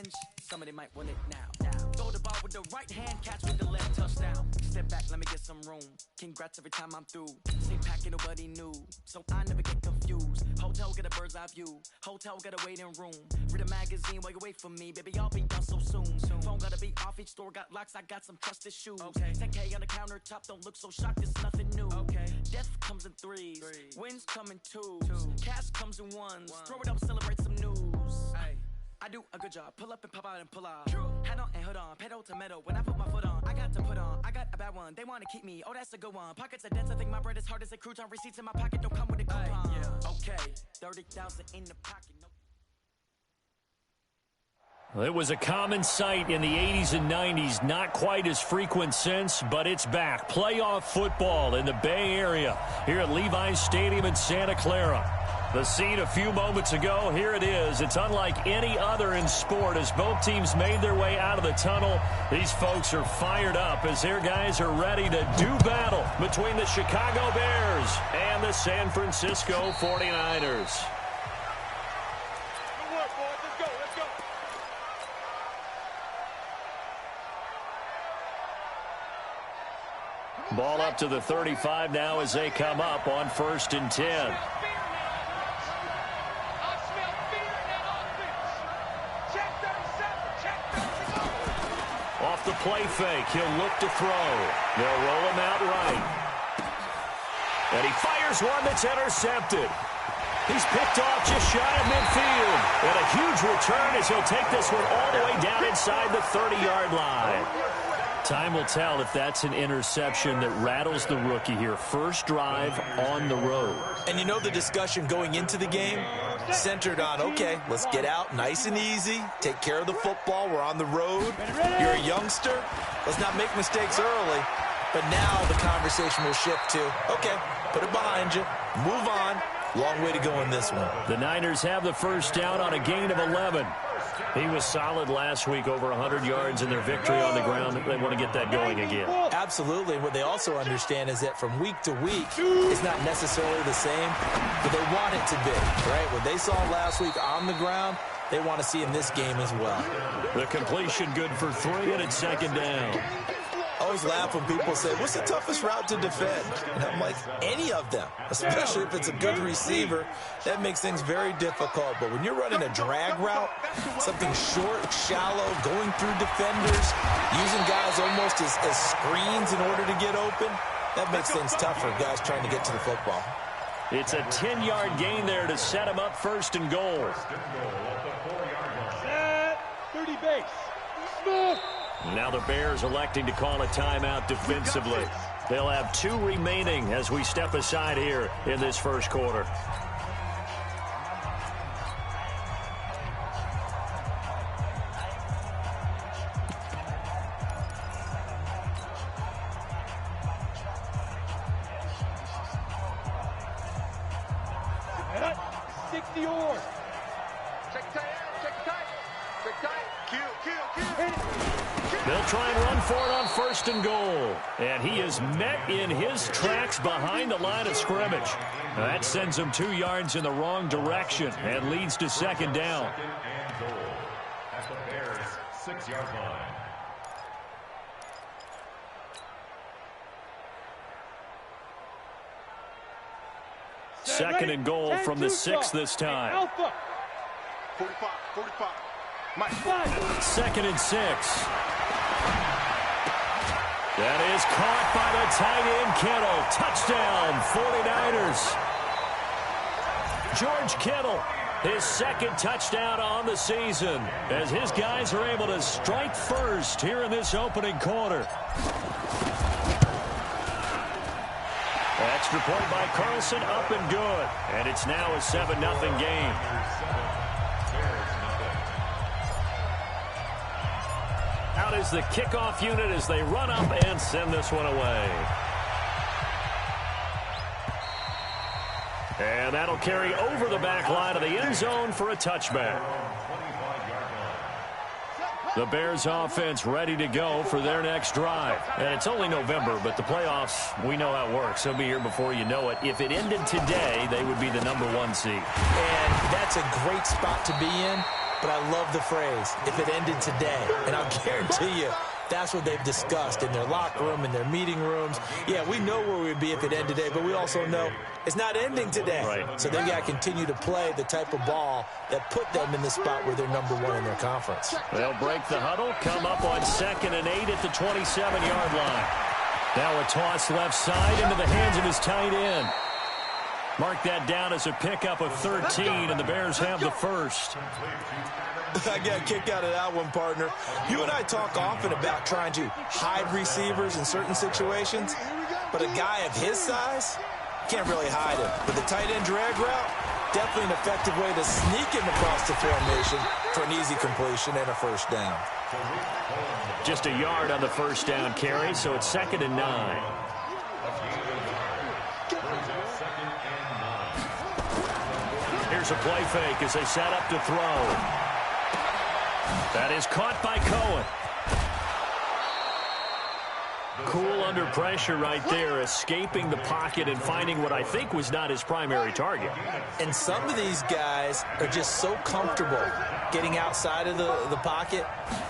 revenge? Somebody might want it now. Throw the ball with the right hand, catch with the left, touchdown. Step back, let me get some room. Congrats every time I'm through. Same packet, nobody knew, so I never get confused. Hotel, get a bird's eye view. Hotel, get a waiting room. Read a magazine while you wait for me. Baby, I'll be done so soon. Phone gotta be off, each store got locks, I got some trusted shoes. 10K on the countertop, don't look so shocked, it's nothing new. Death comes in threes, wins come in twos. Cash comes in ones, throw it up, celebrate some news. I do a good job, pull up and pop out and pull out. Head on and hood on, pedal to metal. When I put my foot on, I got to put on. I got a bad one, they wanna keep me, oh that's a good one. Pockets are dense, I think my bread is hard as a crouton. Receipts in my pocket, don't come with a coupon. Okay, 30,000 in the pocket. Well, it was a common sight in the 80s and 90s, not quite as frequent since, but it's back. Playoff football in the Bay Area here at Levi's Stadium in Santa Clara. The scene a few moments ago, here it is. It's unlike any other in sport as both teams made their way out of the tunnel. These folks are fired up as their guys are ready to do battle between the Chicago Bears and the San Francisco 49ers. Ball up to the 35 now as they come up on 1st and 10. Off the play fake, he'll look to throw. They'll roll him out right. And he fires one that's intercepted. He's picked off just shy of midfield. And a huge return as he'll take this one all the way down inside the 30-yard line. Time will tell if that's an interception that rattles the rookie here. First drive on the road. And you know the discussion going into the game centered on, okay, let's get out nice and easy, take care of the football, we're on the road, you're a youngster, let's not make mistakes early. But now the conversation will shift to, okay, put it behind you, move on, long way to go in this one. The Niners have the first down on a gain of 11. He was solid last week, over 100 yards in their victory on the ground. They want to get that going again. Absolutely. What they also understand is that from week to week, it's not necessarily the same, but they want it to be, right? What they saw last week on the ground, they want to see in this game as well. The completion good for 3, and it's 2nd down. I always laugh when people say, what's the toughest route to defend? And I'm like, any of them, especially if it's a good receiver. That makes things very difficult. But when you're running a drag route, something short, shallow, going through defenders, using guys almost as screens in order to get open, that makes things tough for guys trying to get to the football. It's a 10-yard gain there to set him up 1st and goal. Set 30 base. Now the Bears electing to call a timeout defensively. They'll have 2 remaining as we step aside here in this first quarter. They'll try and run for it on 1st and goal. And he is met in his tracks behind the line of scrimmage. Now that sends him 2 yards in the wrong direction and leads to 2nd down. At the Bears' 6-yard line. Second and goal from the 6 this time. Alpha. 45. 2nd and 6. That is caught by the tight end, Kittle. Touchdown, 49ers. George Kittle, his 2nd touchdown on the season, as his guys are able to strike first here in this opening quarter. Extra point by Carlson, up and good. And it's now a 7-0 game. Out is the kickoff unit as they run up and send this one away. And that'll carry over the back line of the end zone for a touchback. The Bears offense ready to go for their next drive. And it's only November, but the playoffs, we know how it works. They'll be here before you know it. If it ended today, they would be the #1 seed. And that's a great spot to be in. but I love the phrase, if it ended today. And I'll guarantee you, that's what they've discussed in their locker room, in their meeting rooms. Yeah, we know where we'd be if it ended today, but we also know it's not ending today. Right. So they've got to continue to play the type of ball that put them in the spot where they're number one in their conference. They'll break the huddle, come up on 2nd and 8 at the 27-yard line. Now a toss left side into the hands of his tight end. Mark that down as a pickup of 13, and the Bears have the first. I got a kick out of that one, partner. You and I talk often about trying to hide receivers in certain situations, but a guy of his size can't really hide him. But the tight end drag route, definitely an effective way to sneak him across the formation for an easy completion and a first down. Just a yard on the first down carry, so it's 2nd and 9. Here's a play fake as they set up to throw. That is caught by Cohen. Cool under pressure right there, escaping the pocket and finding what I think was not his primary target. And some of these guys are just so comfortable getting outside of the pocket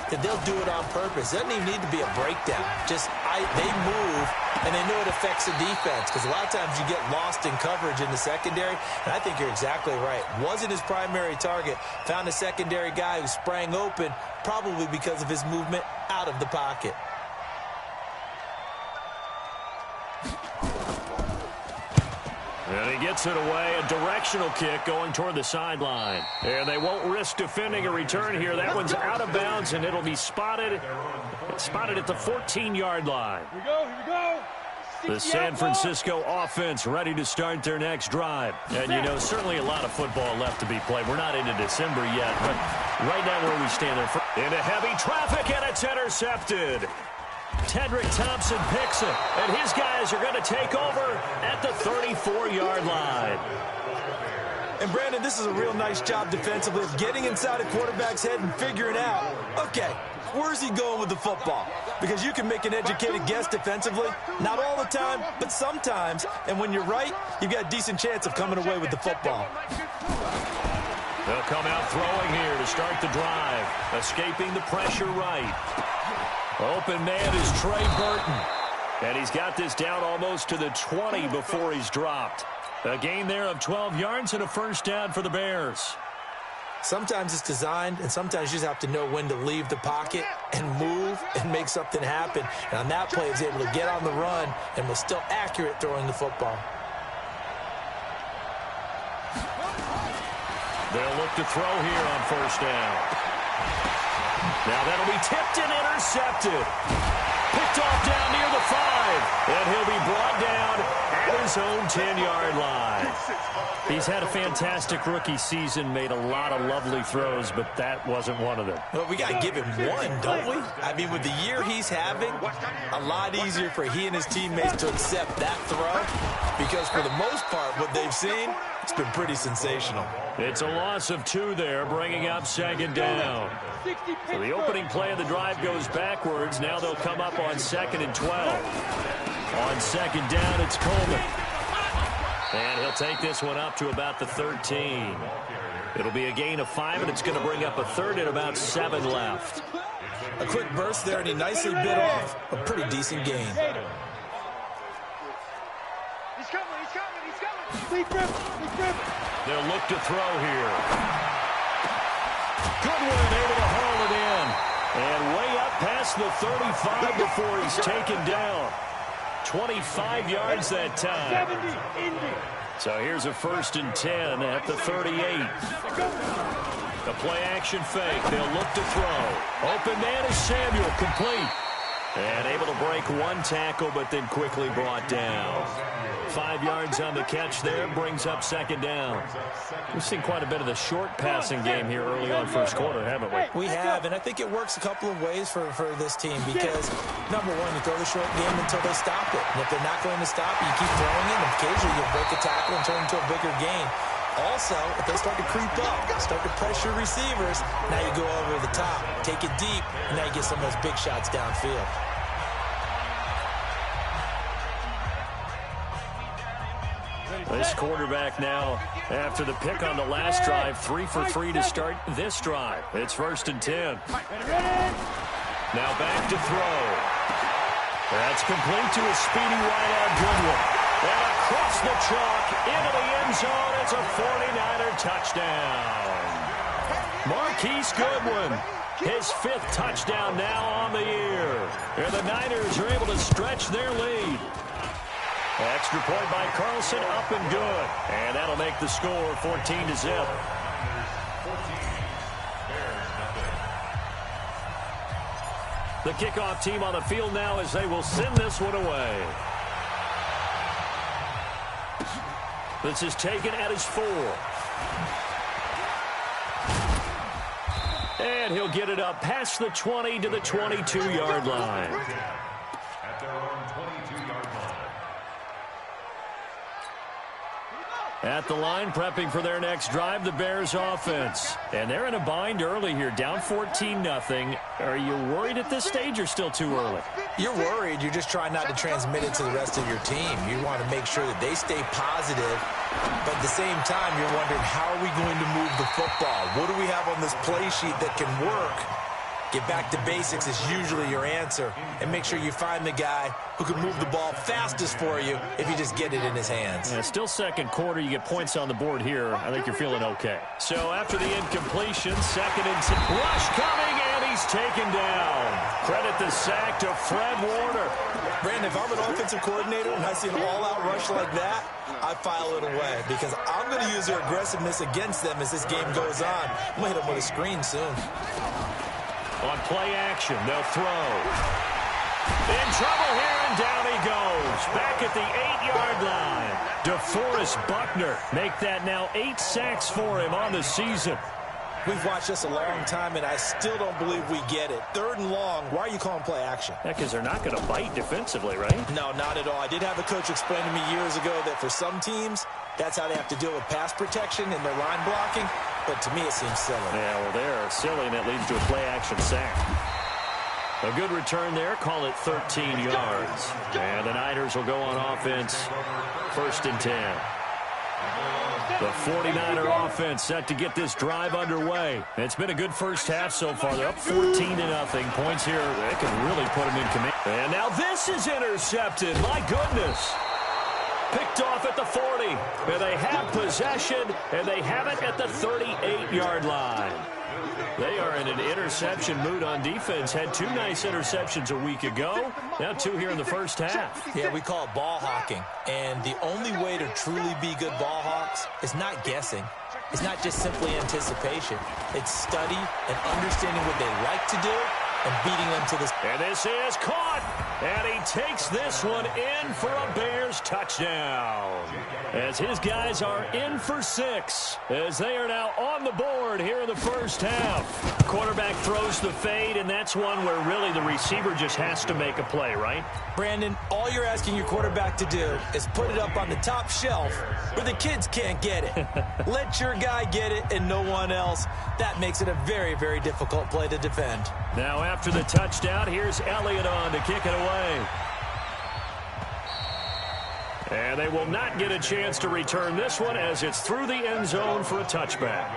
that they'll do it on purpose. It doesn't even need to be a breakdown. Just they move, and they know it affects the defense, because a lot of times you get lost in coverage in the secondary, and I think you're exactly right. Wasn't his primary target. Found a secondary guy who sprang open, probably because of his movement out of the pocket. And he gets it away, a directional kick going toward the sideline. And they won't risk defending a return here. That one's out of bounds, and it'll be spotted at the 14-yard line. Here we go, here we go. The San Francisco offense ready to start their next drive. And, you know, certainly a lot of football left to be played. We're not into December yet, but right now where we stand there. Into heavy traffic, and it's intercepted. Tedrick Thompson picks it, and his guys are going to take over at the 34-yard line. And, Brandon, this is a real nice job defensively of getting inside a quarterback's head and figuring out, okay, where's he going with the football? Because you can make an educated guess defensively, not all the time, but sometimes. And when you're right, you've got a decent chance of coming away with the football. They'll come out throwing here to start the drive, escaping the pressure right. Open man is Trey Burton. And he's got this down almost to the 20 before he's dropped. A gain there of 12 yards and a first down for the Bears. Sometimes it's designed, and sometimes you just have to know when to leave the pocket and move and make something happen. And on that play, he was able to get on the run and was still accurate throwing the football. They'll look to throw here on first down. Now that'll be tipped and intercepted. Picked off down near the 5. And he'll be brought down at his own 10-yard line. He's had a fantastic rookie season, made a lot of lovely throws, but that wasn't one of them. Well, we got to give him one, don't we? I mean, with the year he's having, a lot easier for he and his teammates to accept that throw, because for the most part, what they've seen, it's been pretty sensational. It's a loss of 2 there, bringing up second down. So the opening play of the drive goes backwards. Now they'll come up on 2nd and 12. On second down, it's Coleman. And he'll take this one up to about the 13. It'll be a gain of 5, and it's going to bring up a third and about 7 left. A quick burst there, and he nicely bit off a pretty decent gain. He's coming. Lead grip. They'll look to throw here. Goodwin able to haul it in. And way up past the 35 before he's taken down. 25 yards that time. So here's a 1st and 10 at the 38. The play action fake. They'll look to throw. Open man is Samuel, complete. And able to break 1 tackle, but then quickly brought down. 5 yards on the catch there, brings up second down. We've seen quite a bit of the short passing game here early on first quarter, haven't we? We have, and I think it works a couple of ways for this team because, number one, you throw the short game until they stop it. And if they're not going to stop it, you keep throwing it, and occasionally you'll break a tackle and turn it into a bigger gain. Also, if they start to creep up, start to pressure receivers, now you go over the top, take it deep, and now you get some of those big shots downfield. This quarterback now, after the pick on the last drive, 3 for 3 to start this drive. It's 1st and 10. Now back to throw. That's complete to a speedy wideout Goodwin. And across the chalk into the end zone. It's a 49er touchdown. Marquise Goodwin, his 5th touchdown now on the year. And the Niners are able to stretch their lead. Extra point by Carlson, up and good. And that'll make the score 14-0. The kickoff team on the field now as they will send this one away. This is taken at his 4. And he'll get it up past the 20 to the 22-yard line. At their own 22-yard line. At the line, prepping for their next drive, the Bears offense. And they're in a bind early here, down 14-0. Are you worried at this stage or still too early? You're worried. You're just trying not to transmit it to the rest of your team. You want to make sure that they stay positive. But at the same time, you're wondering, how are we going to move the football? What do we have on this play sheet that can work? Get back to basics is usually your answer. And make sure you find the guy who can move the ball fastest for you if you just get it in his hands. Yeah, still second quarter. You get points on the board here. I think you're feeling okay. So after the incompletion, 2nd and 10. Rush coming, and he's taken down. Credit the sack to Fred Warner. Brandon, if I'm an offensive coordinator and I see an all-out rush like that, I file it away because I'm going to use their aggressiveness against them as this game goes on. I'm going to hit them with a screen soon. On play action, they'll throw. In trouble here, and down he goes. Back at the 8-yard line. DeForest Buckner make that now 8 sacks for him on the season. We've watched this a long time, and I still don't believe we get it. 3rd and long, why are you calling play action? Yeah, because they're not going to bite defensively, right? No, not at all. I did have a coach explain to me years ago that for some teams, that's how they have to deal with pass protection and their line blocking. But to me, it seems silly. Yeah, well, they're silly, and it leads to a play-action sack. A good return there. Call it 13 yards. And the Niners will go on offense. 1st and 10. The 49er offense set to get this drive underway. It's been a good first half so far. They're up 14-0. Points here, they can really put them in command. And now this is intercepted. My goodness. Picked off at the 40. And they have possession, and they have it at the 38-yard line. They are in an interception mood on defense. Had 2 nice interceptions a week ago. Now 2 here in the first half. Yeah, we call it ball hawking. And the only way to truly be good ball hawks is not guessing. It's not just simply anticipation. It's study and understanding what they like to do and beating them to this. And this is caught. And he takes this one in for a Bears touchdown. As his guys are in for 6. As they are now on the board here in the first half. Quarterback throws the fade, and that's one where really the receiver just has to make a play, right? Brandon, all you're asking your quarterback to do is put it up on the top shelf where the kids can't get it. Let your guy get it and no one else. That makes it a very, very difficult play to defend. Now after the touchdown, here's Elliott on to kick it away. And they will not get a chance to return this one as it's through the end zone for a touchback.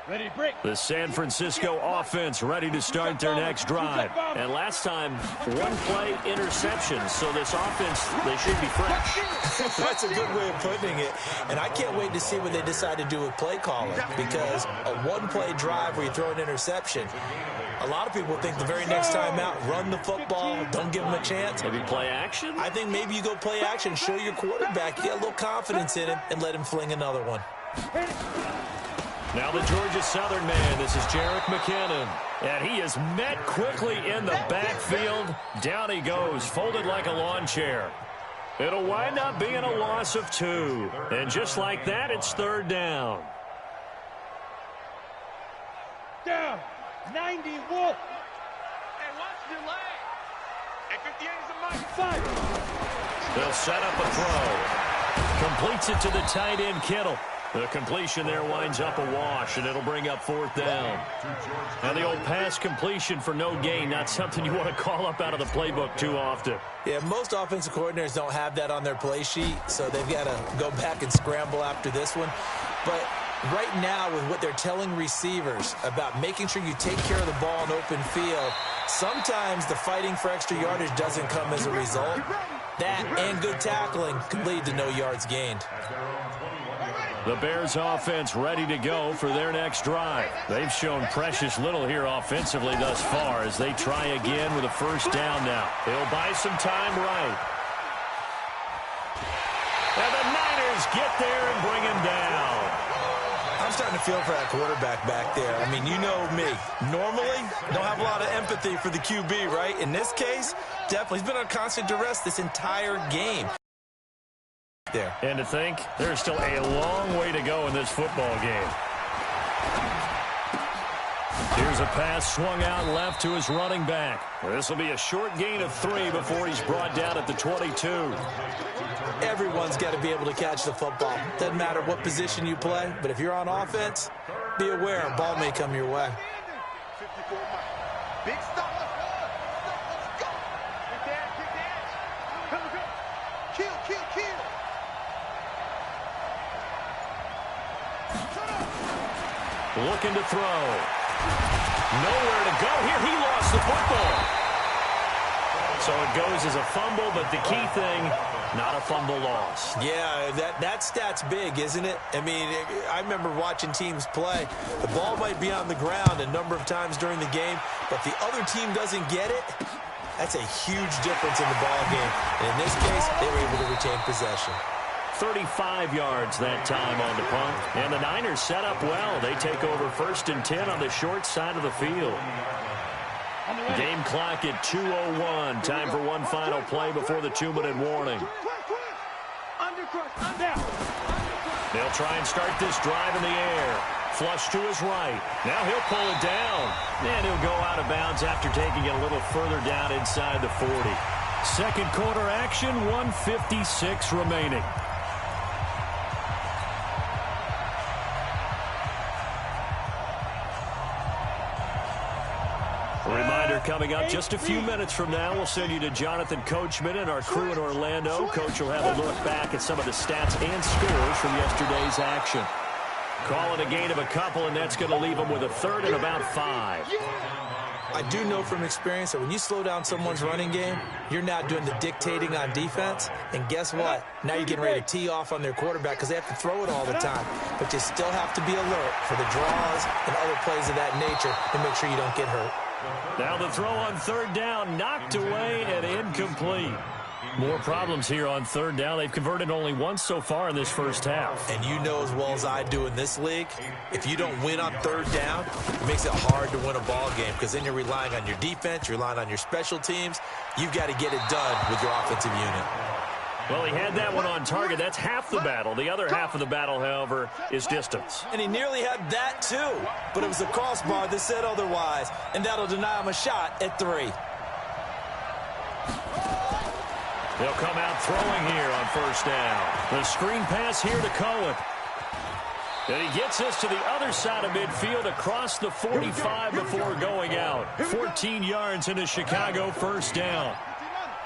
Ready, break. The San Francisco offense ready to start their next drive. And last time, 1-play interception. So this offense, they should be fresh. That's a good way of putting it. And I can't wait to see what they decide to do with play calling. Because a 1-play drive where you throw an interception, a lot of people think the very next time out, run the football, don't give them a chance. Maybe play action? I think maybe you go play action, show your quarterback, you get a little confidence in him, and let him fling another one. Now the Georgia Southern man, this is Jerick McKinnon. And he is met quickly in the backfield. Down he goes, folded like a lawn chair. It'll wind up being a loss of 2. And just like that, it's 3rd down. Down. 90 Wolf. Hey, watch the leg. Hey, 58 is a mic. 5. They'll set up a throw. Completes it to the tight end, Kittle. The completion there winds up a wash, and it'll bring up 4th down. Now the old pass completion for no gain, not something you want to call up out of the playbook too often. Yeah, most offensive coordinators don't have that on their play sheet, so they've got to go back and scramble after this one. But right now, with what they're telling receivers about making sure you take care of the ball in open field, sometimes the fighting for extra yardage doesn't come as a result. That and good tackling could lead to no yards gained. The Bears offense ready to go for their next drive. They've shown precious little here offensively thus far as they try again with a 1st down now. They'll buy some time right. And the Niners get there and bring him down. I'm starting to feel for that quarterback back there. I mean, you know me. Normally, don't have a lot of empathy for the QB, right? In this case, definitely. He's been on constant duress this entire game. There. And to think, there's still a long way to go in this football game. Here's a pass swung out left to his running back. This will be a short gain of 3 before he's brought down at the 22. Everyone's got to be able to catch the football. Doesn't matter what position you play, but if you're on offense, be aware a ball may come your way. Big stop. Let's go. Good dance. Kill. Looking to throw. Nowhere to go here. He lost the football. So it goes as a fumble, but the key thing, not a fumble loss. Yeah, that stat's big, isn't it? I mean, I remember watching teams play. The ball might be on the ground a number of times during the game, but if the other team doesn't get it, that's a huge difference in the ball game. And in this case, they were able to retain possession. 35 yards that time on the punt. And the Niners set up well. They take over 1st and 10 on the short side of the field. Game clock at 2:01. Time for one final play before the 2-minute warning. They'll try and start this drive in the air. Flush to his right. Now he'll pull it down. And he'll go out of bounds after taking it a little further down inside the 40. Second quarter action, 1:56 remaining. Reminder coming up just a few minutes from now. We'll send you to Jonathan Coachman and our crew in Orlando. Coach will have a look back at some of the stats and scores from yesterday's action. Call it a gain of a couple, and that's going to leave them with a 3rd and about 5. I do know from experience that when you slow down someone's running game, you're not doing the dictating on defense. And guess what? Now you're getting ready to tee off on their quarterback because they have to throw it all the time. But you still have to be alert for the draws and other plays of that nature to make sure you don't get hurt. Now the throw on 3rd down, knocked away and incomplete. More problems here on 3rd down. They've converted only once so far in this first half. And you know as well as I do in this league, if you don't win on 3rd down, it makes it hard to win a ball game because then you're relying on your defense, you're relying on your special teams. You've got to get it done with your offensive unit. Well, he had that one on target. That's half the battle. The other half of the battle, however, is distance. And he nearly had that too, but it was the crossbar that said otherwise, and that'll deny him a shot at 3. They'll come out throwing here on 1st down. The screen pass here to Cohen. And he gets us to the other side of midfield across the 45 before going out. 14 yards into Chicago 1st down.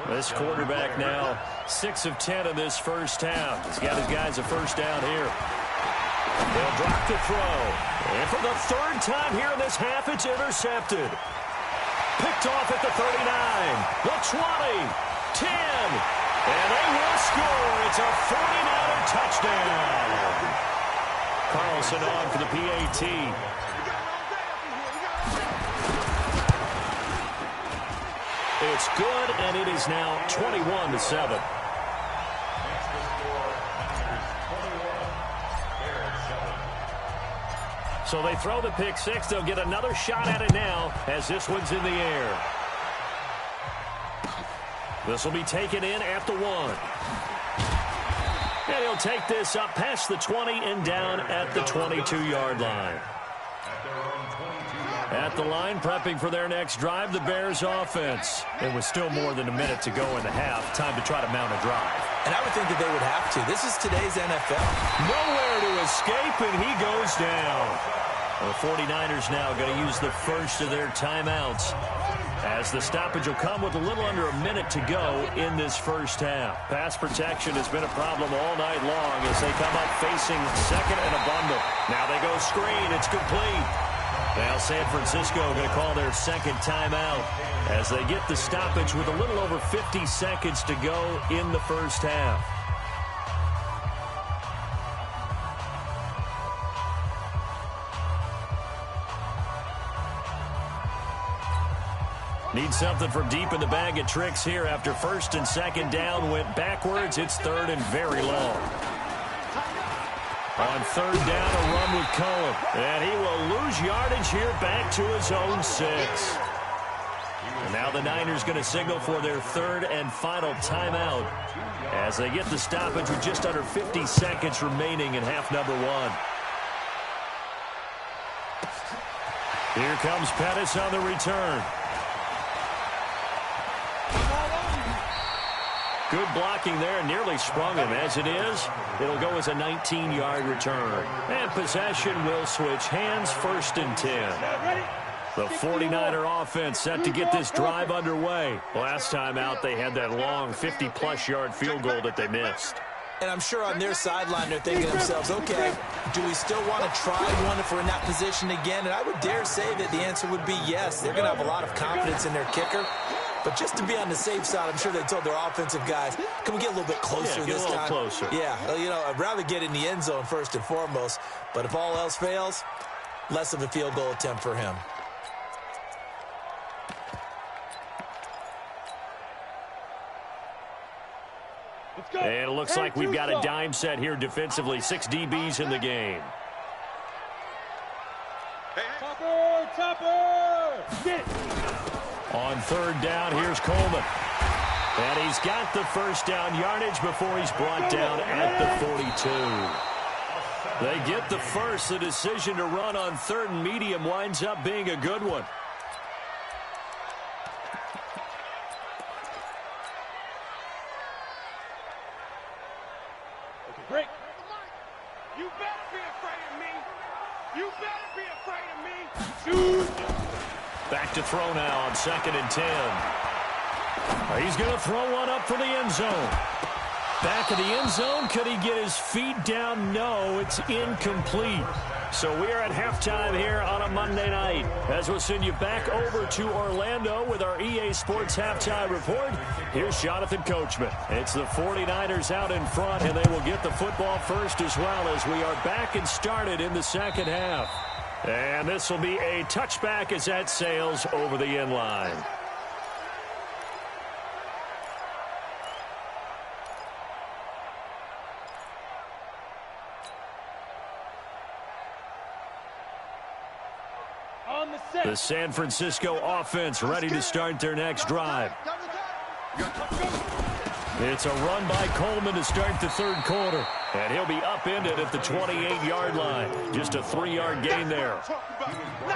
This quarterback now 6 of 10 in this first half. He's got his guys a 1st down here. They'll drop the throw. And for the 3rd time here in this half, it's intercepted. Picked off at the 39, the 20, 10, and they will score. It's a 49er touchdown. Carlson on for the PAT. It's good, and it is now 21-7. So they throw the pick 6. They'll get another shot at it now as this one's in the air. This will be taken in at the 1. And he'll take this up past the 20 and down at the 22-yard line. At the line, prepping for their next drive, the Bears offense. It was still more than a minute to go in the half. Time to try to mount a drive. And I would think that they would have to. This is today's NFL. Nowhere to escape, and he goes down. The 49ers now going to use the first of their timeouts, as the stoppage will come with a little under a minute to go in this first half. Pass protection has been a problem all night long as they come up facing second and a bundle. Now they go screen. It's complete. Now San Francisco going to call their second timeout as they get the stoppage with a little over 50 seconds to go in the first half. Need something from deep in the bag of tricks here after first and second down went backwards. It's third and very long. On third down, a run with Cohen. And he will lose yardage here back to his own 6. And now the Niners going to signal for their third and final timeout as they get the stoppage with just under 50 seconds remaining in half number 1. Here comes Pettis on the return. Good blocking there, nearly sprung him. As it is, it'll go as a 19-yard return. And possession will switch hands, first and 10. The 49er offense set to get this drive underway. Last time out, they had that long 50-plus yard field goal that they missed. And I'm sure on their sideline, they're thinking to themselves, okay, do we still want to try one if we're in that position again? And I would dare say that the answer would be yes. They're going to have a lot of confidence in their kicker. But just to be on the safe side, I'm sure they told their offensive guys, can we get a little bit closer this time? Closer. Yeah, you know, I'd rather get in the end zone first and foremost. But if all else fails, less of a field goal attempt for him. And it looks like we've got a dime set here defensively. 6 DBs in the game. Topper! Get! On third down, here's Coleman. And he's got the first down yardage before he's brought down at the 42. They get the first. The decision to run on third and medium winds up being a good one. Break. You better be afraid of me. You better be afraid of me. Shoot. Back to throw now on second and 10. He's going to throw one up for the end zone. Back of the end zone. Could he get his feet down? No, it's incomplete. So we are at halftime here on a Monday night. As we'll send you back over to Orlando with our EA Sports Halftime Report, here's Jonathan Coachman. It's the 49ers out in front, and they will get the football first as well as we are back and started in the second half. And this will be a touchback as that sails over the end line. The San Francisco offense ready to start their next drive. It's a run by Coleman to start the third quarter. And he'll be upended at the 28-yard line. Just a 3-yard gain there.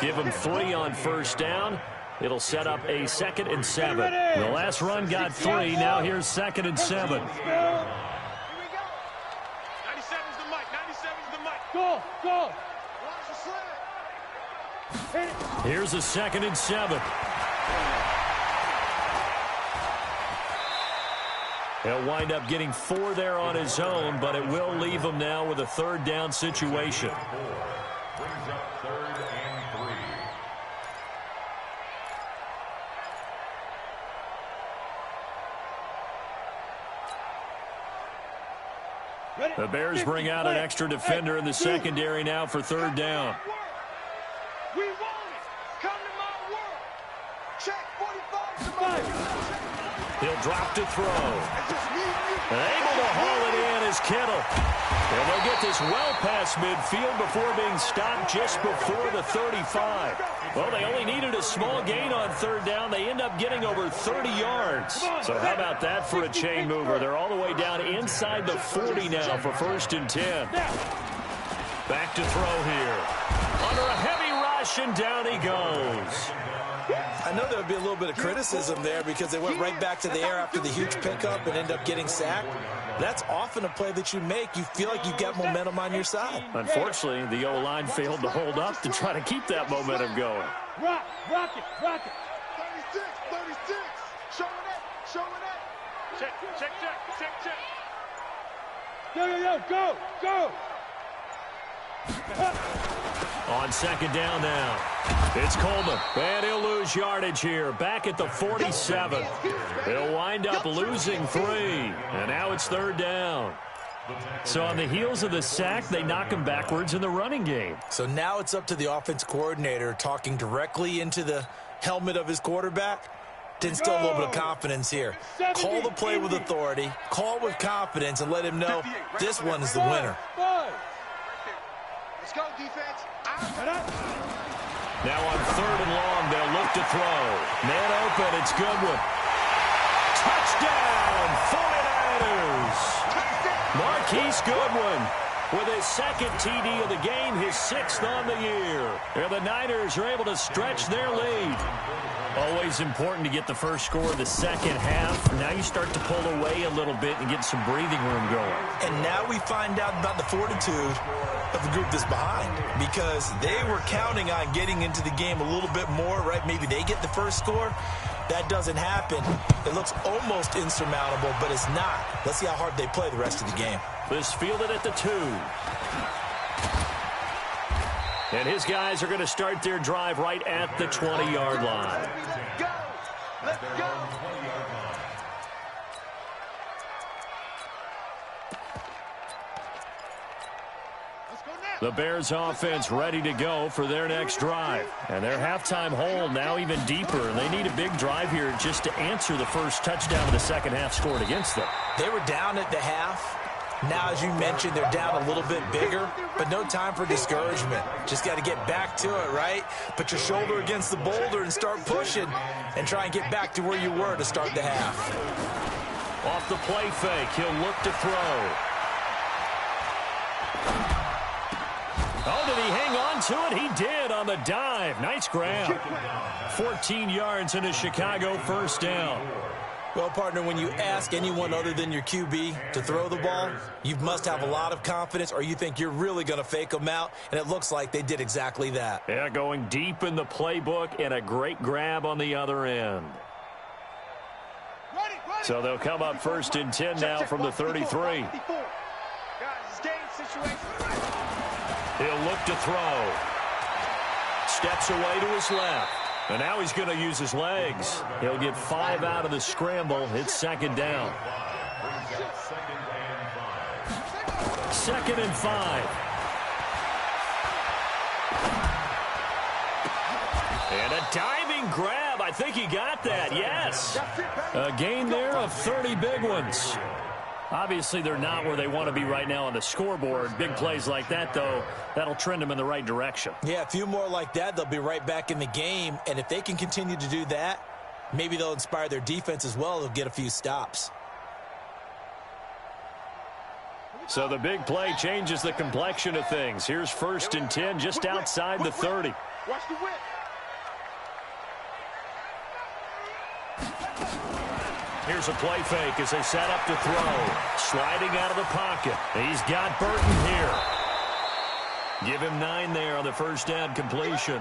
Give him 3 on first down. It'll set up a 2nd and 7. The last run got 3. Now here's 2nd and 7. Here we go. 97's the mic. 97's the mic. Go, go. Here's a 2nd and 7. He'll wind up getting 4 there on his own, but it will leave him now with a third down situation. Brings up 3rd and 3. The Bears bring out an extra defender in the secondary now for third down. We want it. Come to my world. Check 45. He'll drop to throw. And able to haul it in is Kittle. And they'll get this well past midfield before being stopped just before the 35. Well, they only needed a small gain on third down. They end up getting over 30 yards. So how about that for a chain mover? They're all the way down inside the 40 now for 1st and 10. Back to throw here. Under a heavy rush, and down he goes. I know there would be a little bit of criticism there because they went right back to the air after the huge pickup and ended up getting sacked. That's often a play that you make. You feel like you've got momentum on your side. Unfortunately, the O-line failed to hold up to try to keep that momentum going. Rock it. 36. Showing it. Check. Go. On second down now, it's Coleman, and he'll lose yardage here, back at the 47. He'll wind up losing 3, and now it's third down. So on the heels of the sack, they knock him backwards in the running game. So now it's up to the offense coordinator talking directly into the helmet of his quarterback to instill a little bit of confidence here. Call the play with authority, call with confidence, and let him know this one is the winner. Let's go, defense. Now on third and long, they'll look to throw. Man open, it's Goodwin. Touchdown, 49ers! Marquise Goodwin with his second TD of the game, his 6th on the year. And the Niners are able to stretch their lead. Always important to get the first score of the second half. Now you start to pull away a little bit and get some breathing room going. And now we find out about the fortitude of the group that's behind, because they were counting on getting into the game a little bit more, right? Maybe they get the first score. That doesn't happen. It looks almost insurmountable, but it's not. Let's see how hard they play the rest of the game. This fielded at the 2. And his guys are going to start their drive right at the 20-yard line. Let's go. The Bears offense ready to go for their next drive. And their halftime hole now even deeper. And they need a big drive here just to answer the first touchdown of the second half scored against them. They were down at the half. Now, as you mentioned, they're down a little bit bigger, but no time for discouragement. Just got to get back to it, right? Put your shoulder against the boulder and start pushing and try and get back to where you were to start the half. Off the play fake, he'll look to throw. Oh, did he hang on to it? He did on the dive. Nice grab. 14 yards and a Chicago first down. Well, partner, when you ask anyone other than your QB to throw the ball, you must have a lot of confidence, or you think you're really going to fake them out, and it looks like they did exactly that. Yeah, going deep in the playbook and a great grab on the other end. So they'll come up first and 10 now from the 33. He'll look to throw. Steps away to his left. And now he's going to use his legs. He'll get 5 out of the scramble. It's second down. 2nd and 5. And a diving grab. I think he got that. Yes. A gain there of 30 big ones. Obviously, they're not where they want to be right now on the scoreboard. Big plays like that, though, that'll trend them in the right direction. Yeah, a few more like that, they'll be right back in the game. And if they can continue to do that, maybe they'll inspire their defense as well. They'll get a few stops. So the big play changes the complexion of things. Here's 1st and 10 just outside the 30. Watch the whip. Here's a play fake as they set up to throw. Sliding out of the pocket. He's got Burton here. Give him 9 there on the first down completion.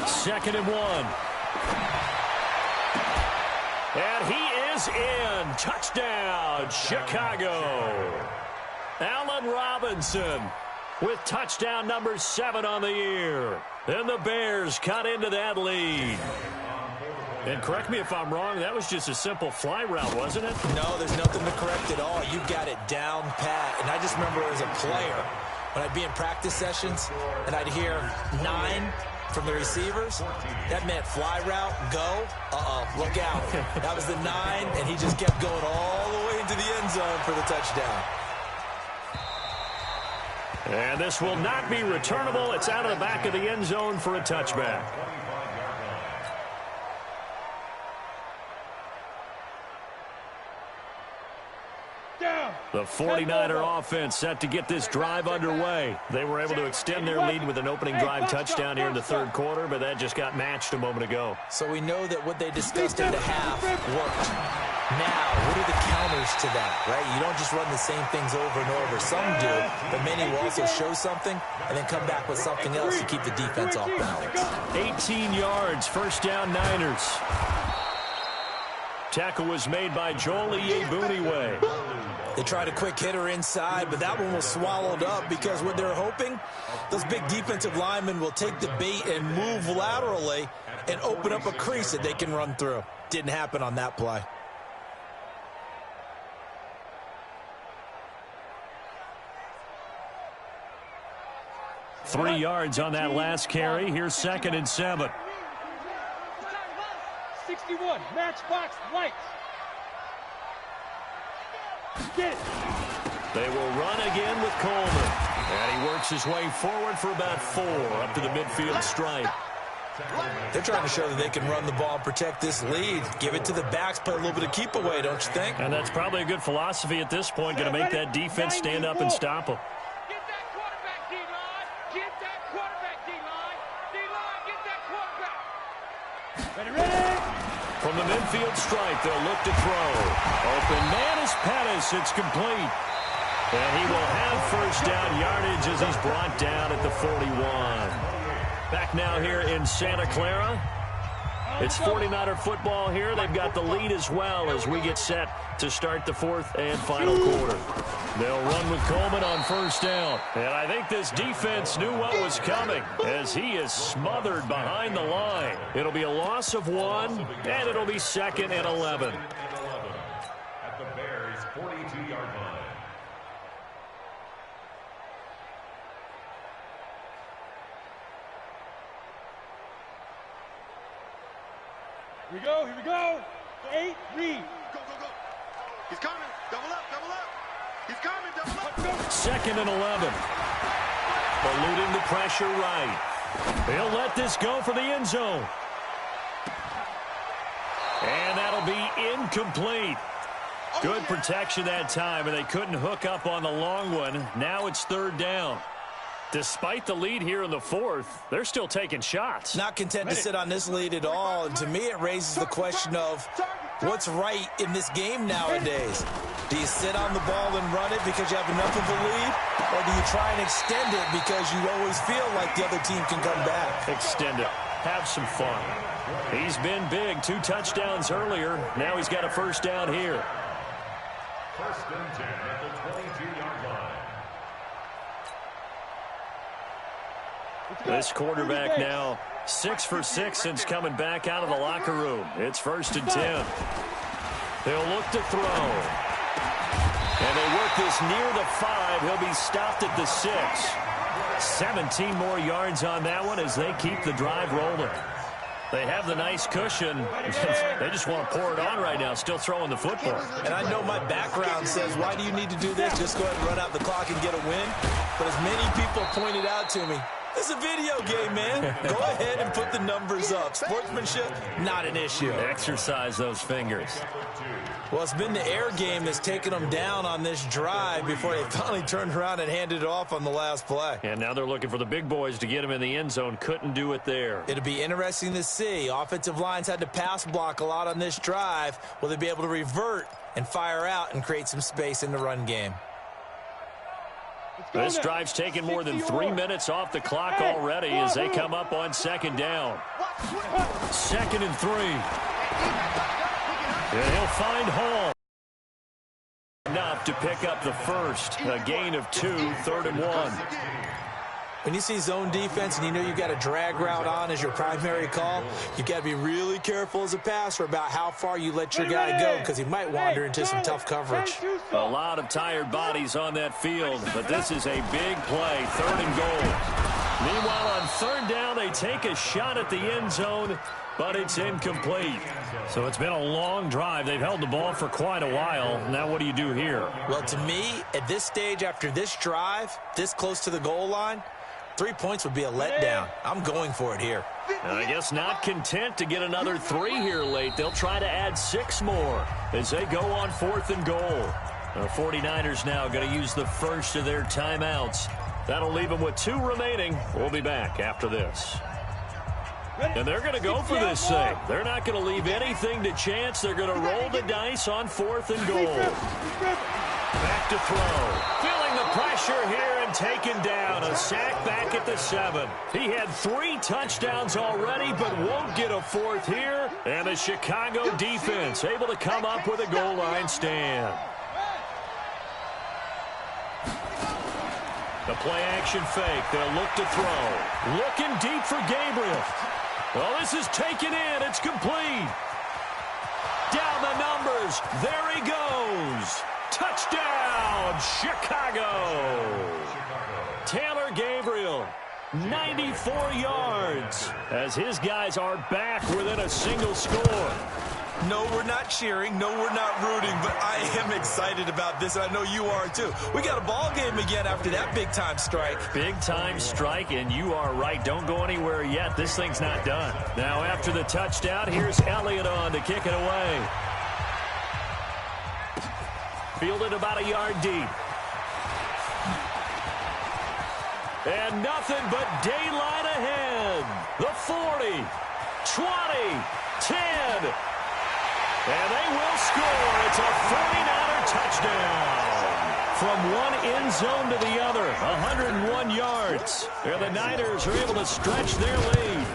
2nd and 1. And he is in. Touchdown, Chicago. Allen Robinson with touchdown number 7 on the year. And the Bears cut into that lead. And correct me if I'm wrong, that was just a simple fly route, wasn't it? No, there's nothing to correct at all. You got it down pat. And I just remember as a player, when I'd be in practice sessions and I'd hear 9 from the receivers, that meant fly route, go, look out. That was the 9, and he just kept going all the way into the end zone for the touchdown. And this will not be returnable. It's out of the back of the end zone for a touchback. down. The 49er offense set to get this drive underway. They were able to extend their lead with an opening drive touchdown here in the third quarter, but that just got matched a moment ago. So we know that what they discussed in the half worked. Now, what are the counters to that, right? You don't just run the same things over and over. Some do, but many will also show something and then come back with something else to keep the defense off balance. 18 yards, first down Niners. Tackle was made by Joediggs21's. They tried a quick hitter inside, but that one was swallowed up because what they're hoping, those big defensive linemen will take the bait and move laterally and open up a crease that they can run through. Didn't happen on that play. Three yards on that last carry. Here's 2nd and 7. 61, matchbox lights. Get it. They will run again with Coleman. And he works his way forward for about 4 up to the midfield stripe. They're trying to show that they can run the ball and protect this lead. Give it to the backs, play a little bit of keep away, don't you think? And that's probably a good philosophy at this point, going to make that defense stand up and stop them. Get that quarterback, D-line. Get that quarterback, D-line. D-line, get that quarterback. Ready. From the midfield stripe, they'll look to throw. Open man is Pettis. It's complete. And he will have first down yardage as he's brought down at the 41. Back now here in Santa Clara. It's 49er football here. They've got the lead as well as we get set to start the fourth and final quarter. They'll run with Coleman on first down. And I think this defense knew what was coming as he is smothered behind the line. It'll be a loss of 1, and it'll be 2nd and 11. At the Bears' 42-yard line. Here we go, here we go. 8, read. Go, go, go. He's coming. Double up, double up. He's coming, double up. 2nd and 11. Eluding the pressure right. He'll let this go for the end zone. And that'll be incomplete. Good protection that time, and they couldn't hook up on the long one. Now it's 3rd down. Despite the lead here in the 4th, they're still taking shots. Not content to sit on this lead at all. And to me, it raises the question of what's right in this game nowadays. Do you sit on the ball and run it because you have enough of a lead? Or do you try and extend it because you always feel like the other team can come back? Extend it. Have some fun. He's been big. 2 touchdowns earlier. Now he's got a first down here. 1st and 10 at the 22-yard line. This quarterback now 6 for 6 since coming back out of the locker room. It's 1st and 10. They'll look to throw. And they work this near the 5. He'll be stopped at the 6. 17 more yards on that one as they keep the drive rolling. They have the nice cushion. They just want to pour it on right now, still throwing the football. And I know my background says, why do you need to do this? Just go ahead and run out the clock and get a win. But as many people pointed out to me, it's a video game, man. Go ahead and put the numbers up. Sportsmanship, not an issue. Exercise those fingers. Well, it's been the air game that's taken them down on this drive before they finally turned around and handed it off on the last play. And now they're looking for the big boys to get him in the end zone. Couldn't do it there. It'll be interesting to see. Offensive lines had to pass block a lot on this drive. Will they be able to revert and fire out and create some space in the run game? This drive's taken more than 3 minutes off the clock already as they come up on 2nd down. 2nd and 3. And he'll find Hall. Enough to pick up the first. A gain of 2, 3rd and 1. When you see zone defense and you know you've got a drag route on as your primary call, you've got to be really careful as a passer about how far you let your guy go because he might wander into some tough coverage. A lot of tired bodies on that field, but this is a big play, 3rd and goal. Meanwhile, on 3rd down, they take a shot at the end zone, but it's incomplete. So it's been a long drive. They've held the ball for quite a while. Now what do you do here? Well, to me, at this stage after this drive, this close to the goal line, 3 points would be a letdown. I'm going for it here. And I guess not content to get another 3 here late. They'll try to add 6 more as they go on 4th and goal. The 49ers now going to use the first of their timeouts. That'll leave them with 2 remaining. We'll be back after this. And they're going to go for this thing. They're not going to leave anything to chance. They're going to roll the dice on 4th and goal. Back to throw. Feeling the pressure here and taken down. A sack back at the 7. He had 3 touchdowns already, but won't get a 4th here. And the Chicago defense able to come up with a goal line stand. The play-action fake. They'll look to throw. Looking deep for Gabriel. Well, this is taken in. It's complete. Down the numbers. There he goes. Touchdown, Chicago. Taylor Gabriel, 94 yards, as his guys are back within a single score. No, we're not cheering. No, we're not rooting, but I am excited about this, and I know you are too. We got a ball game again after that big-time strike. Big-time strike, and you are right. Don't go anywhere yet. This thing's not done. Now, after the touchdown, here's Elliott on to kick it away. Fielded about a yard deep. And nothing but daylight ahead. The 40, 20, 10. And they will score. It's a 49er touchdown. From one end zone to the other, 101 yards. And the Niners are able to stretch their lead.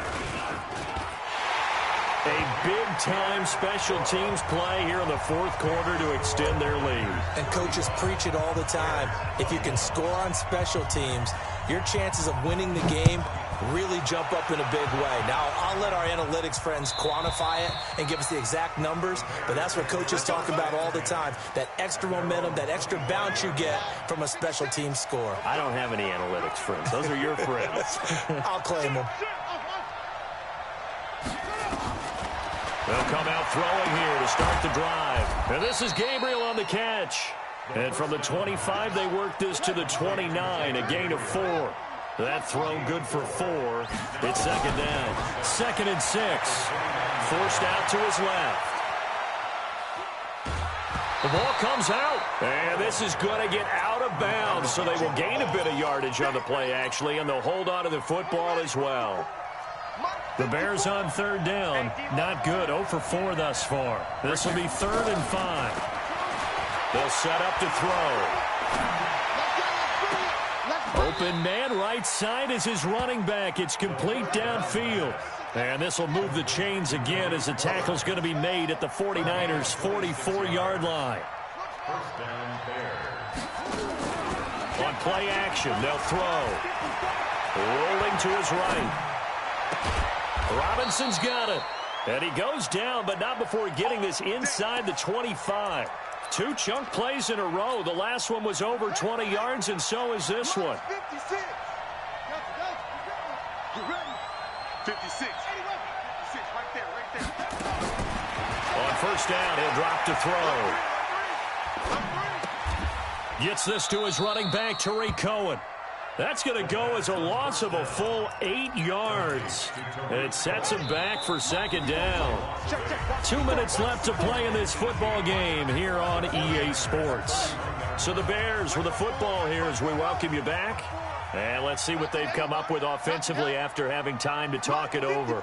A big-time special teams play here in the 4th quarter to extend their lead. And coaches preach it all the time. If you can score on special teams, your chances of winning the game really jump up in a big way. Now, I'll let our analytics friends quantify it and give us the exact numbers, but that's what coaches talk about all the time, that extra momentum, that extra bounce you get from a special team score. I don't have any analytics friends. Those are your friends. I'll claim them. They'll come out throwing here to start the drive. And this is Gabriel on the catch. And from the 25, they work this to the 29, a gain of 4. That throw good for 4. It's second down. 2nd and 6. Forced out to his left. The ball comes out. And this is going to get out of bounds, so they will gain a bit of yardage on the play, actually, and they'll hold on to the football as well. The Bears on 3rd down. Not good. 0 for 4 thus far. This will be 3rd and 5. They'll set up to throw. Open man right side is his running back. It's complete downfield. And this will move the chains again as the tackle's going to be made at the 49ers' 44-yard line. On play action, they'll throw. Rolling to his right. Robinson's got it. And he goes down, but not before getting this inside the 25. 2 chunk plays in a row. The last one was over 20 yards, and so is this one. 56. 56 right there. On 1st down, he'll drop to throw. Gets this to his running back, Tariq Cohen. That's going to go as a loss of a full 8 yards. And it sets him back for 2nd down. 2 minutes left to play in this football game here on EA Sports. So the Bears with the football here as we welcome you back. And let's see what they've come up with offensively after having time to talk it over.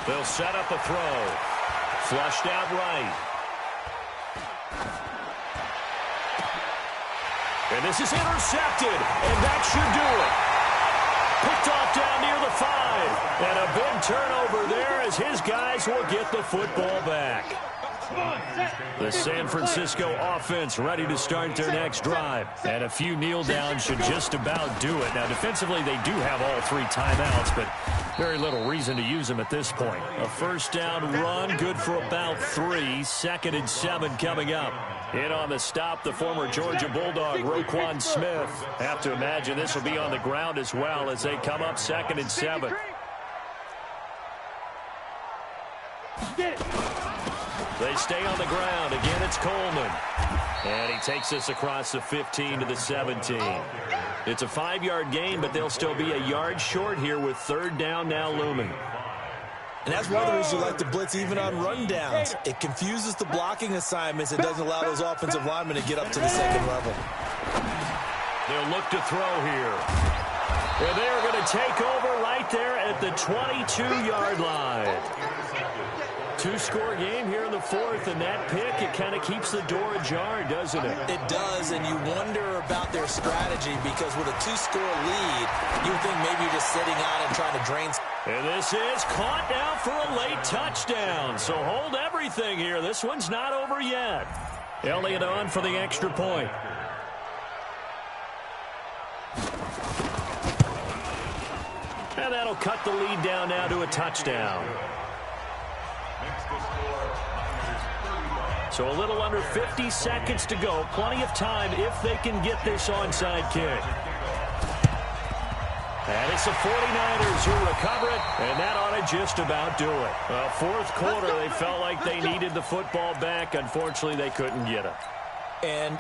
They'll set up a throw. Flushed out right. And this is intercepted, and that should do it. Picked off down near the 5. And a big turnover there as his guys will get the football back. The San Francisco offense ready to start their next drive. And a few kneel downs should just about do it. Now, defensively, they do have all 3 timeouts, but very little reason to use them at this point. A 1st down run, good for about 3. 2nd and 7 coming up. In on the stop, the former Georgia Bulldog, Roquan Smith. Have to imagine this will be on the ground as well as they come up 2nd and 7. They stay on the ground. Again, it's Coleman. And he takes this across the 15 to the 17. It's a 5-yard gain, but they'll still be a yard short here with 3rd down now looming. And that's one of the reasons you like to blitz even on rundowns. It confuses the blocking assignments. It doesn't allow those offensive linemen to get up to the second level. They'll look to throw here. And they are going to take over right there at the 22-yard line. Two-score game here in the fourth, and that pick, it kind of keeps the door ajar, doesn't it? It does, and you wonder about their strategy because with a two-score lead, you would think maybe you're just sitting on and trying to drain. And this is caught now for a late touchdown. So hold everything here. This one's not over yet. Elliott on for the extra point. And that'll cut the lead down now to a touchdown. So a little under 50 seconds to go. Plenty of time if they can get this onside kick. And it's the 49ers who recover it, and that ought to just about do it. Well, fourth quarter, they felt like they needed the football back. Unfortunately, they couldn't get it. And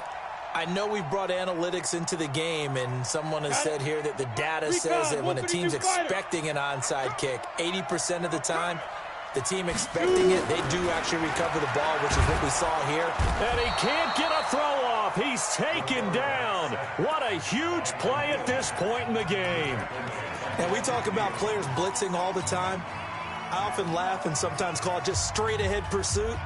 I know we brought analytics into the game, and someone has said here that the data says that when a team's expecting an onside kick, 80% of the time, the team expecting it, they do actually recover the ball, which is what we saw here. And he can't get a throw off. He's taken down. What a huge play at this point in the game. And we talk about players blitzing all the time. I often laugh and sometimes call it just straight ahead pursuit.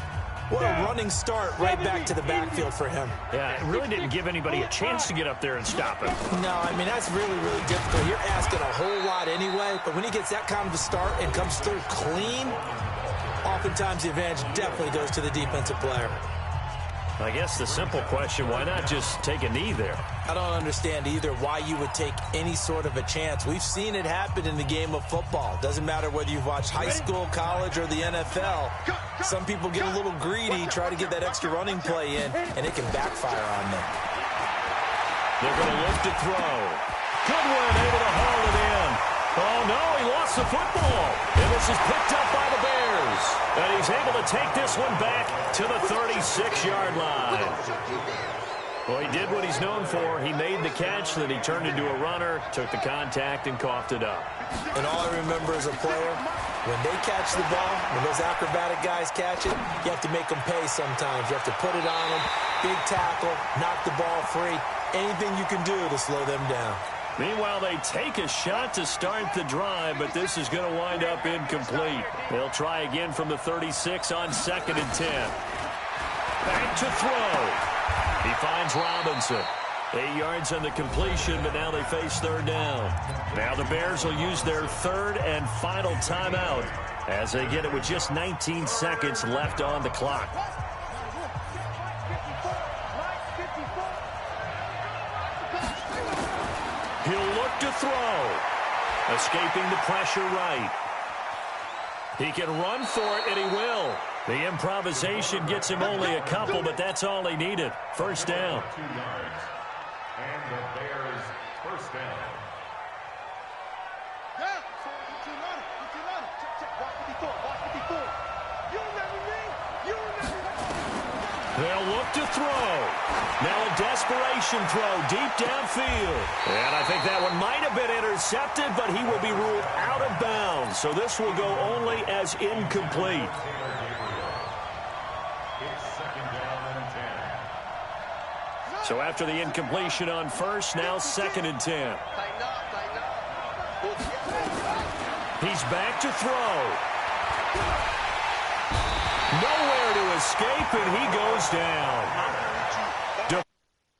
What a running start right back to the backfield for him. Yeah, it really didn't give anybody a chance to get up there and stop him. No, I mean, that's really, really difficult. You're asking a whole lot anyway, but when he gets that kind of a start and comes through clean, oftentimes the advantage definitely goes to the defensive player. I guess the simple question, why not just take a knee there? I don't understand either why you would take any sort of a chance. We've seen it happen in the game of football. Doesn't matter whether you've watched high school, college, or the NFL. Some people get a little greedy, try to get that extra running play in, and it can backfire on them. They're going to look to throw. Goodwin able to haul it in. Oh, no, he lost the football. And this is picked up by the Bears. And he's able to take this one back to the 36-yard line. Well, he did what he's known for. He made the catch, then he turned into a runner, took the contact, and coughed it up. And all I remember as a player, when they catch the ball, when those acrobatic guys catch it, you have to make them pay sometimes. You have to put it on them, big tackle, knock the ball free, anything you can do to slow them down. Meanwhile, they take a shot to start the drive, but this is going to wind up incomplete. They'll try again from the 36 on 2nd and 10. Back to throw. He finds Robinson. 8 yards on the completion, but now they face third down. Now the Bears will use their third and final timeout as they get it with just 19 seconds left on the clock. He'll look to throw. Escaping the pressure right. He can run for it, and he will. The improvisation gets him only a couple, but that's all he needed. First down. 2 yards. And the Bears first down. They'll look to throw. Now a desperation throw deep downfield. And I think that one might have been intercepted, but he will be ruled out of bounds. So this will go only as incomplete. It's 2nd down and 10. So after the incompletion on first, now 2nd and 10. He's back to throw. Nowhere to escape, and he goes down.